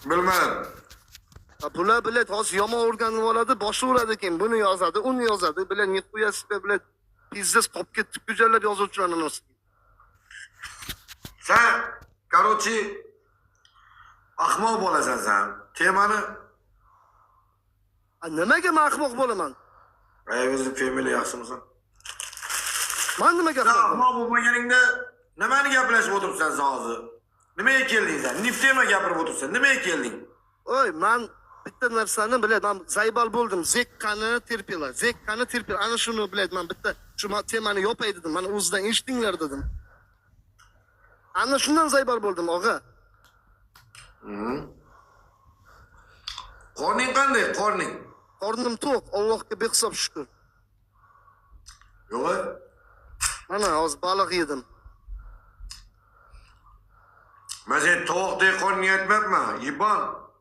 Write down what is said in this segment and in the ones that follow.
Bilmadim. Bular bilet hozir yomon o'rganib oladi, boshi uradi keyin buni yozadi, uni yozadi. Bilan nixuyasiga bilet pizdes qolib ketdi go'jallar yozuvchilarning orasida. Sen, короче, ahmoq bo'lasan sen. Temani Nimaga men ahmoq bo'laman? Ayvizli family yaxshimisan? Men nimaga Sen ahmoq? ahmoq bo'lmaganingda nimani gaplashib o'tiribsan sen hozir? Nimaga kelding sen? Niftema gapirib o'tiribsan. Nimaga kelding? Oy, men bitta narsani bilaman, zaybal bo'ldim. Zekkani terpila, zekkani terpila. Ana shuni bilaman, bitta shu temani yopay dedim. Mana o'zidan eshitdinglar dedim. Ana shundan zaybal bo'ldim, og'a. Qorning qanday? Qorning? Qornim to'q, Allohga behisob shukr. Yo'q. Mana hozir baliq yedim. Men sen tovuqdek qorning aytmabman, yibon.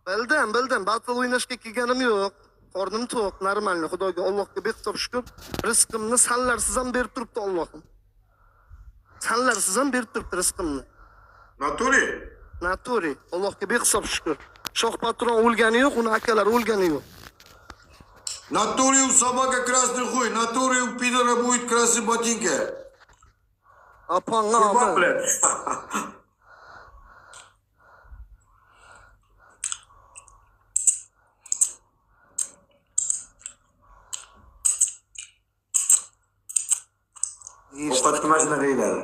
Bildim, battle o'ynashga kelganim yo'q. Qornim to'q, normalni, Xudoga, Allohga behisob shukr. Rizqimni sanlarsiz ham berib turibdi Allohim. Sanlarsiz ham berib turibdi rizqimni. Naturi, Allohga behisob shukr. Shoh patron o'lgani yo'q, uni akalari o'lgani yo'q. Натуре у собака красный хуй, натуре у пидора будет красный ботинка. Apangga Kurban omi. bilan. Ovqatga mashina qiladi.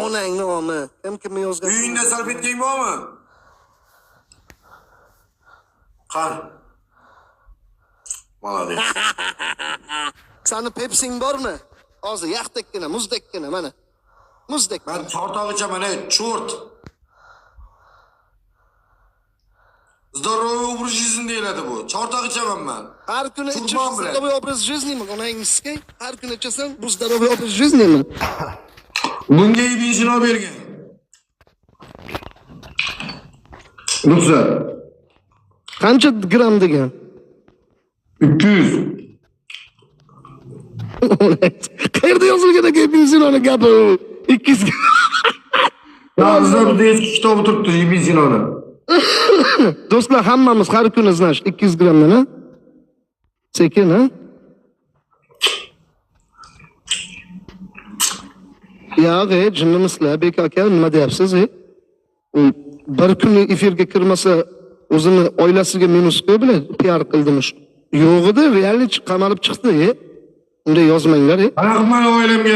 Onangni omi. Kim yozgan? Uyingda salfetkang bormi? Qan. Молодец. Sani Pepsing bormi? Hozir yaxdekkina, muzdekkina, mana. Muzdek. Men chortoq ichaman, chort. Здоровый образ жизни deyiladi bu. Chortoq ichaman men. Har kuni ichish здоровый образ жизни-mi? Onangizga har kuni ichasan, bu здоровый образ жизни-mi? Bunga benzin olib bergan. Ruxsat. Qancha gram degan? 200. Qayerda yozilgan ekan benzinoni gapi u? 200 gram. Hozir bizda eski kitobi turibdi benzinoni. Do'stlar, hammamiz har kuni znash 200 gramdan, ha? Sekin, ha? Yo'q, jinnimislar, bek aka, nima deyapsiz, bir kun efirga kirmasa o'zini oilasiga minus-ku bilan PR qildimi? Yo'q edi, realni qamalib chiqdi, Unday yozmanglar, Rahmat oilamga